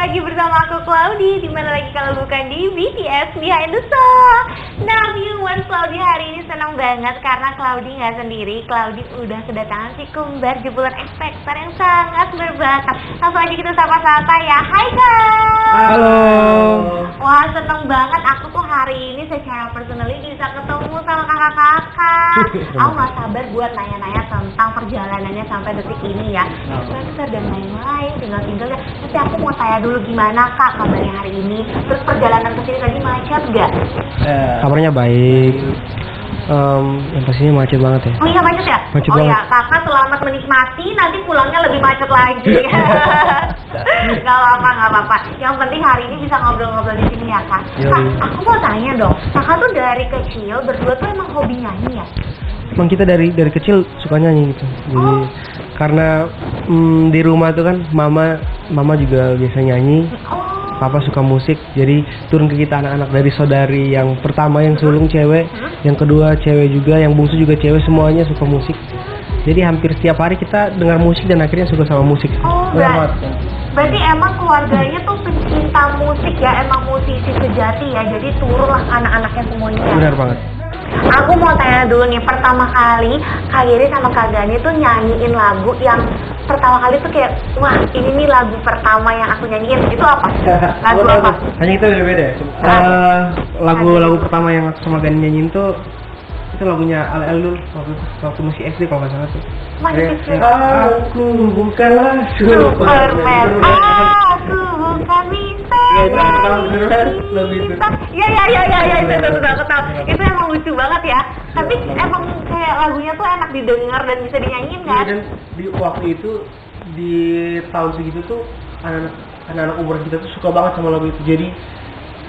lagi bersama aku Claudi. Dimana lagi kalau bukan di BTS Behind the Song. Nah, viewers, Claudi hari ini senang banget karena Claudi nggak sendiri. Claudi udah kedatangan si kembar jebolan X Factor yang sangat berbakat. Langsung aja kita sapa-sapa ya. Hai Kak. Halo. Wah, seneng banget aku tuh hari ini secara personally bisa ketemu sama kakak-kakak. Aku nggak sabar buat nanya-nanya tentang perjalanannya sampai detik ini ya. X Factor dan lain-lain, tinggal-tinggalnya. Tapi aku mau tanya dulu gimana Kak kabarnya hari ini. Terus perjalanan ke sini tadi macet nggak? Kabarnya baik. Yang pastinya macet banget ya. Oh iya macet ya? Macet oh banget. iya, kakak selamat menikmati, nanti pulangnya lebih macet lagi. Gak apa-apa. Yang penting hari ini bisa ngobrol-ngobrol di sini ya Kak. Kak, aku mau tanya dong, kakak tuh dari kecil berdua tuh emang hobi nyanyi ya? Emang kita dari kecil suka nyanyi gitu. Jadi karena di rumah tuh kan mama juga biasa nyanyi. Papa suka musik, jadi turun ke kita anak-anak dari saudari yang pertama yang sulung cewek, yang kedua cewek juga, yang bungsu juga cewek, semuanya suka musik. Jadi hampir setiap hari kita dengar musik dan akhirnya suka sama musik. Oh, berarti emang keluarganya tuh pecinta musik ya, emang musisi sejati ya, jadi turunlah anak-anaknya semuanya. Benar banget. Aku mau tanya dulu nih, pertama kali Kak Giri sama Kak Gani tuh nyanyiin lagu yang pertama kali tuh kayak, wah ini nih lagu pertama yang aku nyanyiin, itu apa? Lagu apa? Hanya itu beda. Lagu pertama yang aku sama Gani nyanyiin tuh itu lagunya Al dulu waktu masih SD kalau nggak salah tuh. Masih kecil. Aku bukanlah Superman. Aku bukan bintang. Ya, itu aku tahu. Itu emang lucu banget ya. Tapi emang kayak lagunya tuh enak didengar dan bisa dinyanyiin kan? Dan di waktu itu di tahun segitu tuh anak-anak umur kita tuh suka banget sama lagu itu. Jadi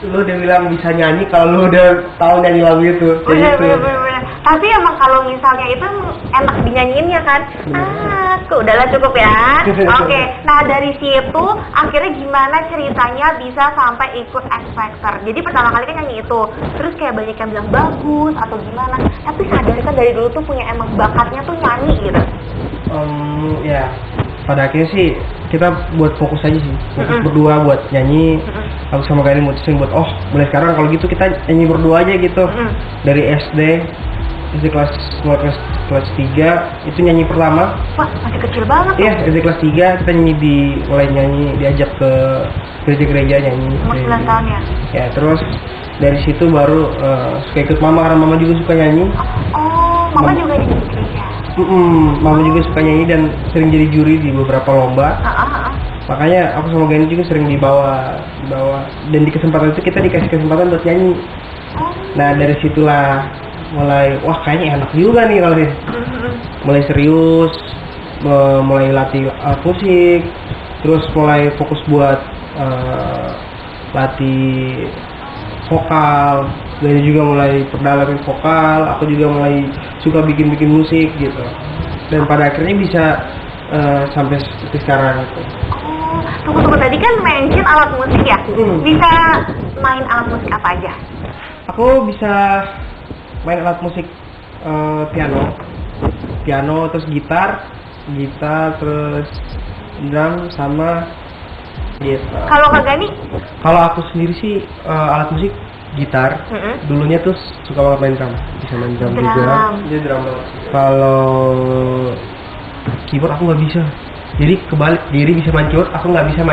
lu udah bilang bisa nyanyi kalau lu udah tahu nyanyi lagu itu. Bener. Tapi emang kalau misalnya itu enak dinyanyiinnya kan? Aku udahlah cukup ya. Oke. Nah dari situ akhirnya gimana ceritanya bisa sampai ikut X Factor? Jadi pertama kali kan nyanyi itu, terus kayak banyak yang bilang bagus atau gimana? Tapi sadar kan dari dulu tuh punya emang bakatnya tuh nyanyi gitu. Ya. Pada akhirnya sih kita buat fokus aja sih, fokus berdua buat nyanyi. Aku sama Gani mutusin buat mulai sekarang kalau gitu kita nyanyi berdua aja gitu. Dari SD kelas 3 itu nyanyi pertama. Wah masih kecil banget. Iya, SD kelas 3 kita mulai nyanyi, diajak ke gereja-gereja nyanyi. Umur 9 tahun ya? Ya, terus dari situ baru suka ikut mama karena mama juga suka nyanyi. Oh, mama juga di gereja? Mama juga suka nyanyi dan sering jadi juri di beberapa lomba. Makanya aku sama Gani juga sering dibawa dan di kesempatan itu kita dikasih kesempatan buat nyanyi. Nah dari situlah mulai kayaknya enak juga nih kalau mulai serius, mulai latih musik, terus mulai fokus buat latih vokal. Gani juga mulai perdalamin vokal, aku juga mulai suka bikin musik gitu. Dan pada akhirnya bisa sampai sekarang gitu. Tunggu, tadi kan mention alat musik ya? Bisa main alat musik apa aja? Aku bisa main alat musik piano, terus gitar, terus drum sama gitar. Kalau Kak Gani? Kalau aku sendiri sih alat musik gitar. Dulunya tuh suka banget main drum, bisa main drum juga. Dia drum. Kalau keyboard aku nggak bisa. Jadi kebalik, Giri bisa main keyboard, aku nggak bisa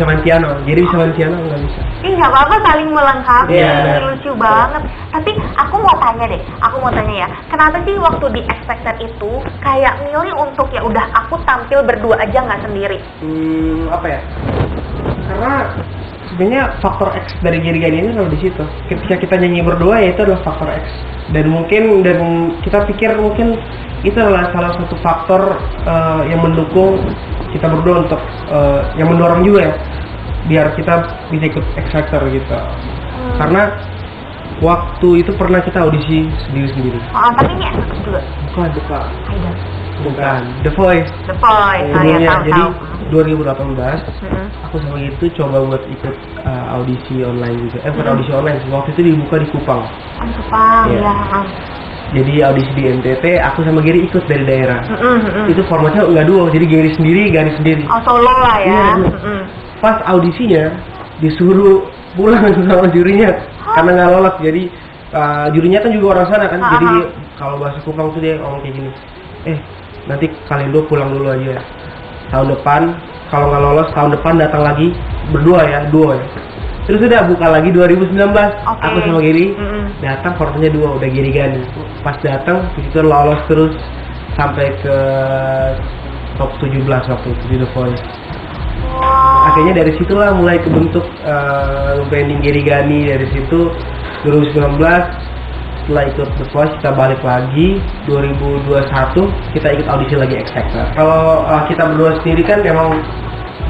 main piano. Giri bisa main piano, aku nggak bisa. Nggak apa-apa, saling melengkapi. Yeah. Lucu banget. Tapi aku mau tanya ya, kenapa sih waktu di X Factor itu kayak milih untuk ya udah aku tampil berdua aja nggak sendiri? Apa ya? Karena sebenarnya faktor X dari Giri Gani ini selalu di situ. Ketika kita nyanyi berdua ya itu adalah faktor X. Dan kita pikir mungkin itu adalah salah satu faktor yang mendukung kita berdua untuk yang mendorong juga ya biar kita bisa ikut X Factor gitu. Karena waktu itu pernah kita audisi sendiri. Tapi ini enak juga. Bukan The Voice. Sebelumnya jadi 2018 aku sama itu coba buat ikut audisi online juga. Bukan audisi online, waktu itu dibuka di Kupang. Kupang ya. Jadi audisi di NTT, aku sama Giri ikut dari daerah. Itu formatnya nggak duo, jadi Giri sendiri, Gani sendiri. Oh, solo lah ya. pas audisinya disuruh pulang sama jurinya karena nggak lolos. Jadi jurinya kan juga orang sana kan, jadi kalau bahasa Kupang tuh dia ngomong kayak gini, nanti kalian dua pulang dulu aja, tahun depan kalau nggak lolos tahun depan datang lagi berdua ya, duo ya. Terus udah buka lagi 2019, aku sama Giri datang, fotonya dua, udah Giri Gani. Pas datang itu lolos terus sampai ke top 17 waktu itu di The Voice. Akhirnya dari situlah mulai kebentuk branding Giri Gani. Dari situ 2019 setelah ikut The Voice kita balik lagi, 2021 kita ikut audisi lagi X Factor. Kalau kita berdua sendiri kan emang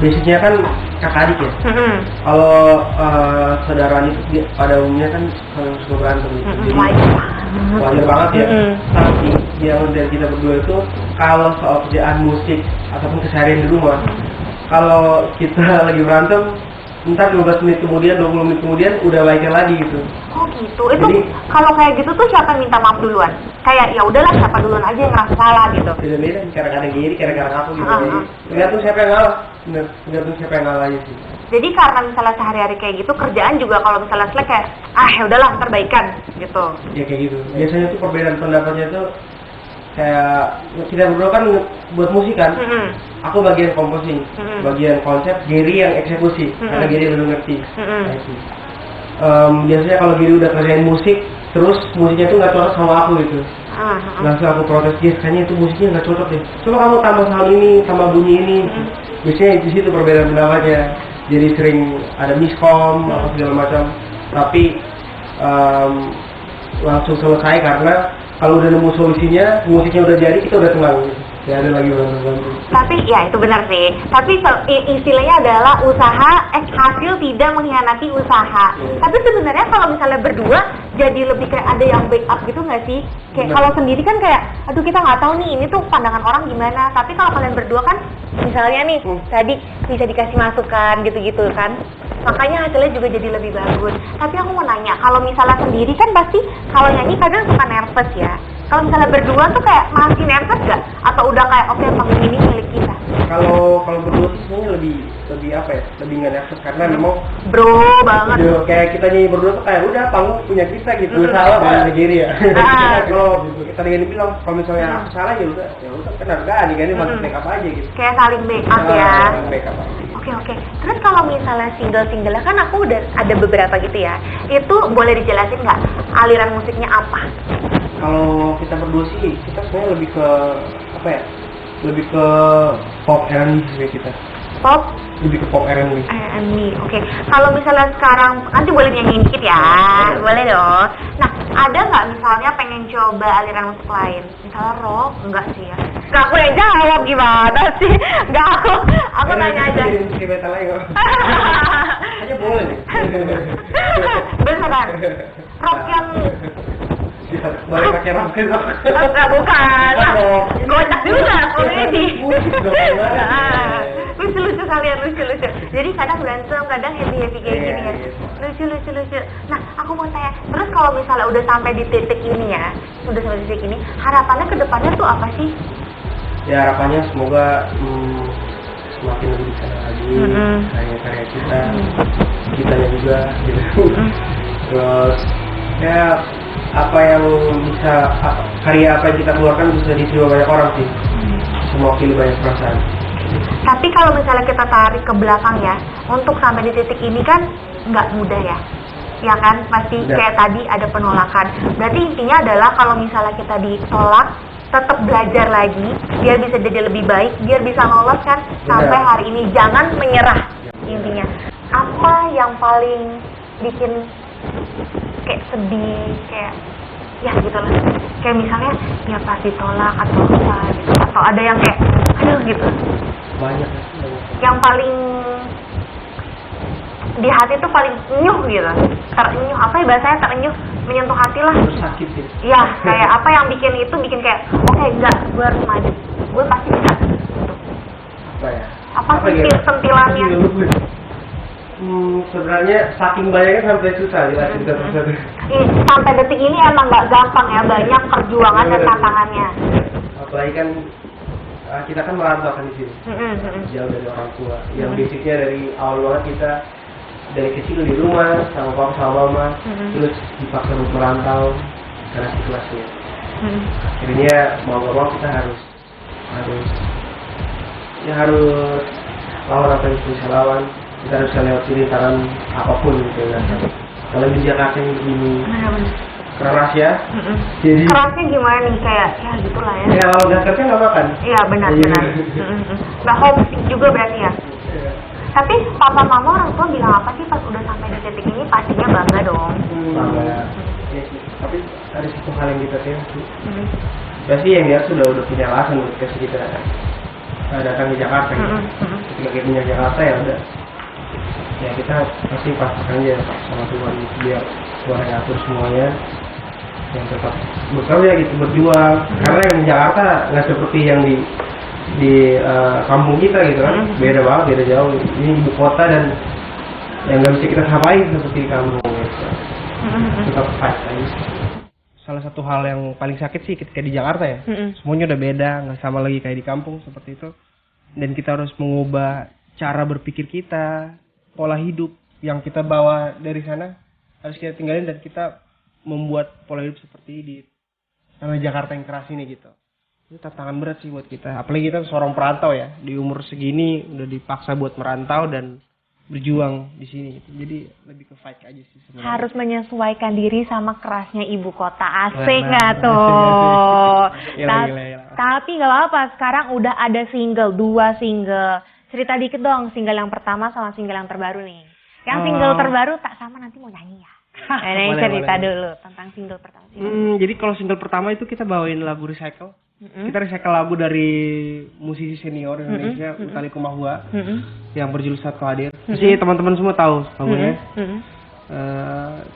basicnya kan kakak adik ya. Kalau saudara itu pada umumnya kan kalau suka berantem gitu. Jadi wajar banget ya. Tapi yang dari kita berdua itu kalau soal kerjaan musik ataupun keseharian di rumah, kalau kita lagi berantem, ntar 15 menit kemudian, 20 menit kemudian udah baikan lagi gitu. Oh gitu. Itu kalau kayak gitu tuh siapa yang minta maaf duluan? Kayak ya udahlah siapa duluan aja yang ngerasa salah gitu. Beda-beda, kadang-kadang Giri, kadang-kadang aku gitu. Jadi tergantung siapa yang ngalah. Bener, tergantung siapa yang ngalah aja sih. Jadi karena misalnya sehari-hari kayak gitu, kerjaan juga kalau misalnya selek kayak ya udahlah ntar baikan gitu. Ya kayak gitu. Biasanya tuh perbedaan pendapatnya tuh kayak kita berdua kan buat musik kan. Aku bagian composing, bagian konsep, Giri yang eksekusi, karena Giri belum ngerti. Biasanya kalau Giri udah kerjain musik, terus musiknya tuh nggak cocok sama aku gitu. Langsung aku protes, kayaknya itu musiknya nggak cocok deh. Coba kamu tambah sound ini, tambah bunyi ini. Biasanya di situ perbedaan pendapatnya. Jadi sering ada miskom atau segala macam. Tapi langsung selesai karena kalau udah nemu solusinya, musiknya udah jadi, kita udah tenang. Ya ada lagi berantem. Tapi ya itu benar sih. Tapi istilahnya adalah hasil tidak mengkhianati usaha. Tapi sebenarnya kalau misalnya berdua jadi lebih kayak ada yang backup gitu nggak sih? Kayak kalau sendiri kan kayak, aduh kita nggak tahu nih ini tuh pandangan orang gimana. Tapi kalau kalian berdua kan, misalnya nih tadi bisa dikasih masukan gitu-gitu kan. Makanya hasilnya juga jadi lebih bagus. Tapi aku mau nanya, kalau misalnya sendiri kan pasti kalau nyanyi kadang suka nervous ya. Kalau misalnya berdua tuh kayak masih nervous gak? Atau udah kayak oke panggung ini milik kita? Kalau berdua sih sebenarnya lebih apa ya? Lebih nggak nervous karena memang bro banget. Kayak kita nyanyi berdua tuh kayak udah panggung punya kita gitu. Salah Pak Giri ya. Kalau kita dengan bilang kalau misalnya aku salah ya udah kan harga nih masuk backup aja gitu. Kayak saling backup ya. Backup aja. Oke. Terus kalau misalnya single-single kan aku udah ada beberapa gitu ya. Itu boleh dijelasin nggak aliran musiknya apa? Kalau kita berdua sih, kita sebenarnya lebih ke apa ya? Lebih ke pop R&B sih kita. Pop? Lebih ke pop R&B. R&B, oke. Kalau misalnya sekarang, nanti boleh nyanyiin dikit ya? Boleh dong. Nah, ada nggak misalnya pengen coba aliran musik lain? Misalnya rock? Enggak sih ya. Nggak, aku yang jawab gimana sih? Nggak, aku nanya aja. Musik metal aja kok. Aja boleh nih. Beneran? Rock yang... Boleh pakai rock itu. Enggak, bukan. Gocak juga, komedi. Lucu-lucu kalian, lucu-lucu. Jadi kadang berantem, kadang happy-happy kayak gini ya. Lucu-lucu. Nah, aku mau tanya, terus kalau misalnya udah sampai di titik ini ya, udah sampai di titik ini, harapannya ke depannya tuh apa sih? Ya harapannya semoga semakin lebih dikenal lagi karya-karya kitanya juga gitu. Terus ya apa yang bisa karya apa yang kita keluarkan bisa diterima banyak orang sih, mewakili banyak perasaan. Tapi kalau misalnya kita tarik ke belakang ya, untuk sampai di titik ini kan nggak mudah ya kan? Pasti kayak tadi ada penolakan. Berarti intinya adalah kalau misalnya kita ditolak, tetap belajar lagi, biar bisa jadi lebih baik, biar bisa lolos kan sampai hari ini. Jangan menyerah intinya. Apa yang paling bikin kayak sedih, kayak ya gitu lah, kayak misalnya ya pasti tolak atau apa gitu, atau ada yang kayak aduh gitu, banyak yang paling di hati tuh paling nyuh gitu, terenyuh, apa ya bahasanya, terenyuh, menyentuh hati lah. Sakit ya? Iya, kayak apa yang bikin kayak oke, enggak, gue harus maju, gue pasti bisa gitu. Apa ya? Apa sentilannya? Sebenarnya saking banyaknya sampai susah jelasin satu-satu. Sampai detik ini emang nggak gampang ya, banyak perjuangan dan tantangannya. Apalagi kan kita kan merantau kan di sini, jauh dari orang tua. Yang basicnya dari awal banget kita dari kecil di rumah sama papa sama mama, terus dipaksa untuk merantau karena situasinya. Akhirnya mau nggak mau kita harus lawan apa yang bisa lawan. Kita harus lewat rintangan apapun gitu ya. Kalau di Jakarta ini begini keras ya. Jadi kerasnya gimana nih, kayak ya gitulah ya. Ya kalau nggak kerja nggak makan. Iya benar. Nggak homesick juga berarti ya. Tapi papa mama orang tua bilang apa sih pas udah sampai di titik ini? Pastinya bangga dong. Bangga. Ya sih. Tapi ada satu hal yang kita tahu sih. Pasti yang dia sudah punya alasan buat kasih kita datang di Jakarta gitu. Ketika kita punya Jakarta ya udah. Ya kita pasti pastikan aja sama Tuhan biar Tuhan yang atur semuanya, yang tetap bekerja gitu, berjuang. Karena yang di Jakarta nggak seperti yang di kampung kita gitu kan, beda banget, beda jauh. Ini ibu kota dan yang nggak bisa kita sampaikan seperti di kampung gitu. Tetap fight aja. Salah satu hal yang paling sakit sih ketika di Jakarta ya, semuanya udah beda, nggak sama lagi kayak di kampung seperti itu. Dan kita harus mengubah cara berpikir kita, pola hidup yang kita bawa dari sana harus kita tinggalin dan kita membuat pola hidup seperti di tanah Jakarta yang keras ini gitu. Itu tantangan berat sih buat kita. Apalagi kita seorang perantau ya, di umur segini udah dipaksa buat merantau dan berjuang di sini gitu. Jadi lebih ke fight aja sih sebenarnya. Harus menyesuaikan diri sama kerasnya ibu kota. Asik nggak tuh? Tapi nggak apa-apa, sekarang udah ada single, 2 single. Cerita dikit dong, single yang pertama sama single yang terbaru nih. Yang single terbaru tak sama nanti mau nyanyi ya. Nah, cerita dulu tentang single pertama. Jadi kalau single pertama itu kita bawain lagu Recycle. Kita recycle lagu dari musisi senior Indonesia, Utha Likumahua, yang berjudul Saat Kau Hadir. Pasti teman-teman semua tahu lagunya.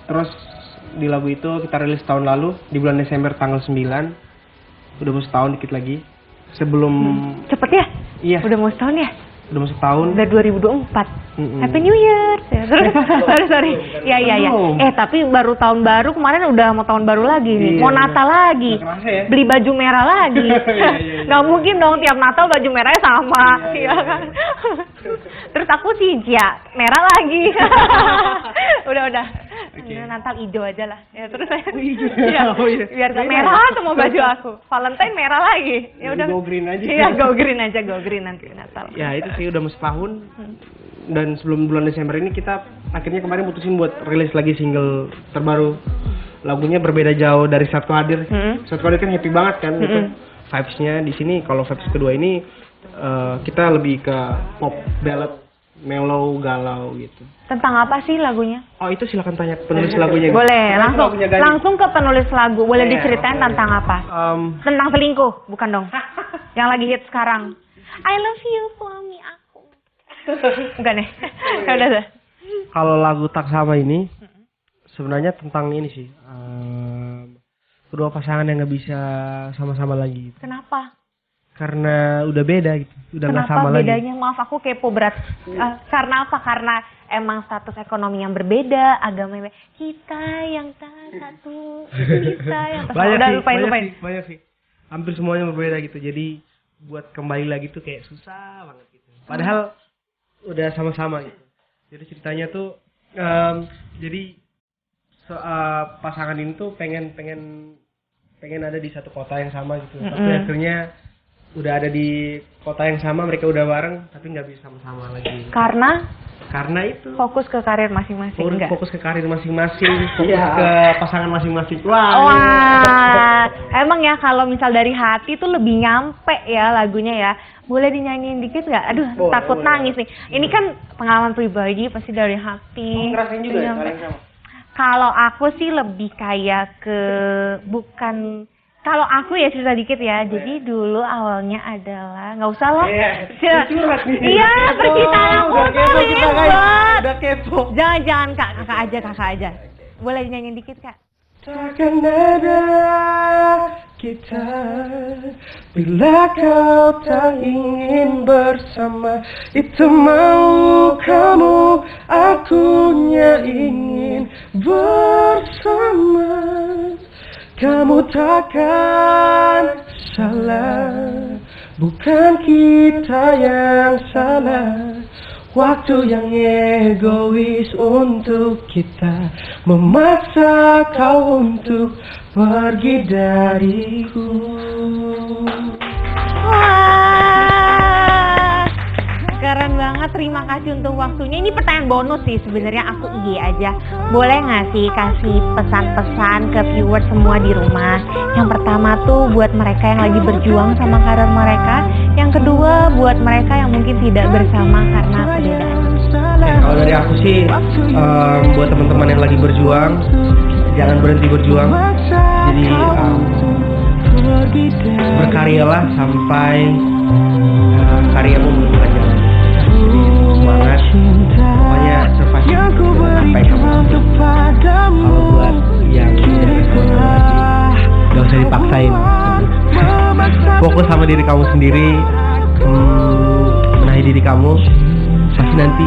Terus di lagu itu kita rilis tahun lalu di bulan Desember tanggal 9. Udah mau setahun dikit lagi. Sebelum cepet ya? Iya. Udah mau setahun ya? Udah mau setahun. Udah 2024. Happy New Year. Sorry. Iya. Tapi baru tahun baru, kemarin udah mau tahun baru lagi nih. Mau Natal lagi. Ya? Beli baju merah lagi. Nggak mungkin dong tiap Natal baju merahnya sama. Iya kan? Terus aku sih ya merah lagi. udah. Natal hijau aja lah. Ya terus saya biar gak merah semua baju aku. Valentine merah lagi. Ya udah. Go green aja. Iya, go green nanti Natal. Ya itu sih udah mau setahun. Dan sebelum bulan Desember ini kita akhirnya kemarin mutusin buat rilis lagi single terbaru. Lagunya berbeda jauh dari Saat Kau Hadir. Saat Kau Hadir kan happy banget kan itu vibes-nya. Di sini kalau vibes kedua ini kita lebih ke pop ballad, mellow, galau gitu. Tentang apa sih lagunya? Oh itu silakan tanya penulis lagunya. Boleh, langsung ke penulis lagu. Boleh diceritain tentang apa? Tentang selingkuh, bukan dong? Yang lagi hit sekarang. I love you for me, aku. Bukan ya? Udah. Kalau lagu Tak Sama ini sebenarnya tentang ini sih. Kedua pasangan yang nggak bisa sama-sama lagi. Kenapa? Karena udah beda gitu, udah nggak sama lagi. Kenapa bedanya? Maaf aku kepo berat. Karena apa? Karena emang status ekonomi yang berbeda, agama yang berbeda. Kita yang tak satu, kita yang tak satu. Banyak sih. Hampir semuanya berbeda gitu. Jadi buat kembali lagi tuh kayak susah banget gitu. Padahal udah sama-sama gitu. Jadi ceritanya tuh, pasangan ini tuh pengen ada di satu kota yang sama gitu. Tapi akhirnya udah ada di kota yang sama, mereka udah bareng tapi nggak bisa sama-sama lagi. Karena itu fokus ke karir masing-masing. Fokus ke karir masing-masing, fokus ke pasangan masing-masing. Wah, emang ya kalau misal dari hati tuh lebih nyampe ya lagunya ya. Boleh dinyanyiin dikit nggak? Aduh, takut nangis nih. Ini kan pengalaman pribadi, pasti dari hati. Ngerasain juga ya kalian sama? Kalau aku sih lebih kayak kalau aku ya cerita dikit ya. Jadi dulu awalnya adalah nggak usah lah. Iya, percintaan aku tuh ribet. Udah kepo. Jangan kakak aja. Boleh dinyanyiin dikit Kak? Takkan ada kita bila kau tak ingin bersama. Itu mau kamu, akunya ingin bersama. Kamu takkan salah Bukan kita yang salah, waktu yang egois untuk kita memaksa kau untuk pergi dariku. Wah, keren banget. Terima kasih untuk waktunya. Ini pertanyaan bonus sih sebenarnya, aku IG aja. Boleh nggak sih kasih pesan-pesan ke viewer semua di rumah? Yang pertama tuh buat mereka yang lagi berjuang sama karir mereka. Yang kedua buat mereka yang mungkin tidak bersama karena perbedaan. Kalau dari aku sih, buat teman-teman yang lagi berjuang, jangan berhenti berjuang. Jadi berkaryalah sampai karyamu menentukan jalan. Jadi semangat, pokoknya terpasti sampai kamu. Kalau buat yang gak usah dipaksain. Fokus sama diri kamu sendiri, menahi diri kamu. Pasti nanti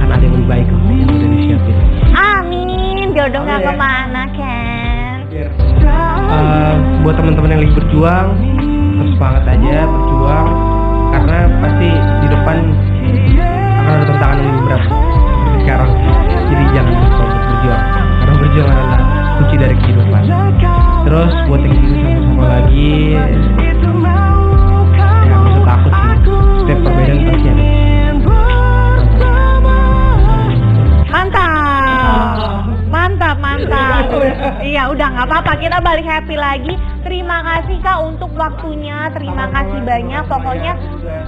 akan ada yang lebih baik yang udah disiapin. Amin. Jodoh nggak kemana, Ken. Buat teman-teman yang lagi berjuang, terus semangat aja berjuang, karena pasti di depan akan ada tantangan yang lebih berat seperti sekarang. Jadi jangan lupa untuk berjuang, karena berjuang adalah kunci dari kehidupan. Terus buat yang gitu sama-sama lagi, ya nggak usah takut sih. Setiap perbedaan pasti ada. Mantap. Iya, udah nggak apa-apa, kita balik happy lagi. Terima kasih Kak untuk waktunya, terima kasih banyak. Pokoknya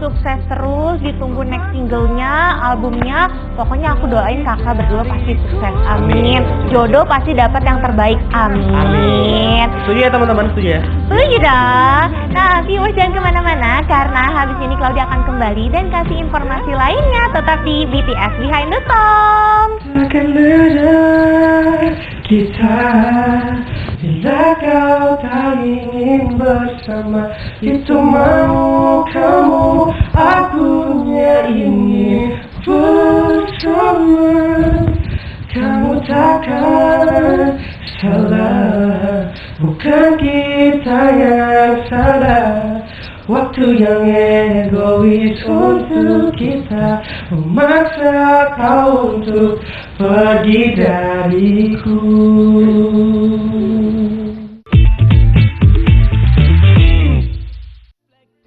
sukses terus, ditunggu next singlenya, albumnya. Pokoknya aku doain kakak berdua pasti sukses, amin. Jodoh pasti dapat yang terbaik, amin. Setuju ya teman-teman, setuju ya? Setuju dong. Nah, viewers jangan kemana-mana, karena habis ini Claudia akan kembali dan kasih informasi lainnya. Tetap di BTS Behind the Song. Akan ada kita bila kau tak ingin bersama, itu mau kamu, akunya ingin bersama. Kamu takkan salah, bukan kita yang salah. Waktu yang egois untuk kita memaksa kau untuk pergi dariku.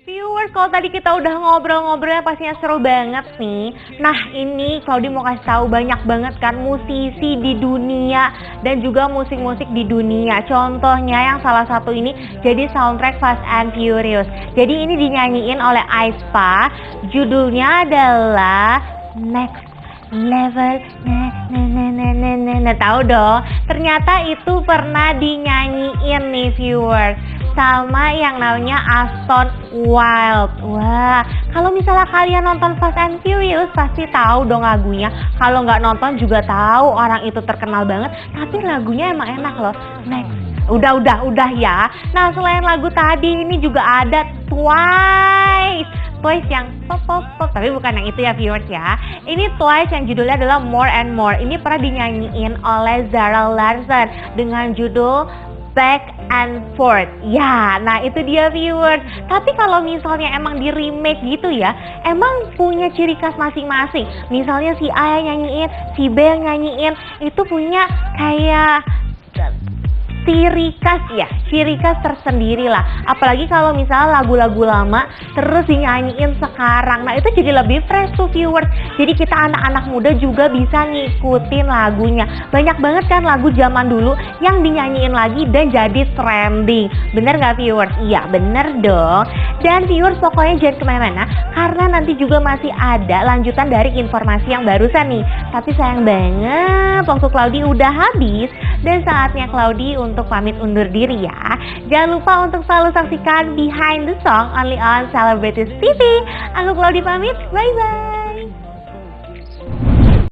Viewers, kalau tadi kita udah ngobrol-ngobrolnya pastinya seru banget nih. Nah, ini Claudia mau kasih tahu banyak banget kan musisi di dunia dan juga musik-musik di dunia. Contohnya yang salah satu ini jadi soundtrack Fast and Furious. Jadi ini dinyanyiin oleh aespa. Judulnya adalah Next Level. Nah, tahu dong. Ternyata itu pernah dinyanyiin nih viewers sama yang namanya Aston Wild. Wah, kalau misalnya kalian nonton Fast and Furious pasti tahu dong lagunya. Kalau nggak nonton juga tahu orang itu terkenal banget. Tapi lagunya emang enak loh. Next. Udah ya. Nah, selain lagu tadi ini juga ada Twice yang pop, tapi bukan yang itu ya viewers ya. Ini Twice yang judulnya adalah More and More. Ini pernah dinyanyiin oleh Zara Larsson dengan judul Back and Forth. Ya, nah itu dia viewers. Tapi kalau misalnya emang di remake gitu ya, emang punya ciri khas masing-masing. Misalnya si A yang nyanyiin, si B yang nyanyiin, itu punya kayak ciri khas tersendiri lah. Apalagi kalau misalnya lagu-lagu lama terus dinyanyiin sekarang, nah itu jadi lebih fresh tuh viewers. Jadi kita anak-anak muda juga bisa ngikutin lagunya. Banyak banget kan lagu zaman dulu yang dinyanyiin lagi dan jadi trending. Bener gak viewers? Iya bener dong. Dan viewers pokoknya jangan kemana-mana, karena nanti juga masih ada lanjutan dari informasi yang barusan nih. Tapi sayang banget waktu Claudia udah habis, dan saatnya Claudia untuk pamit undur diri ya. Jangan lupa untuk selalu saksikan Behind the Song only on Celebrities TV. Aku Claudia pamit, bye-bye.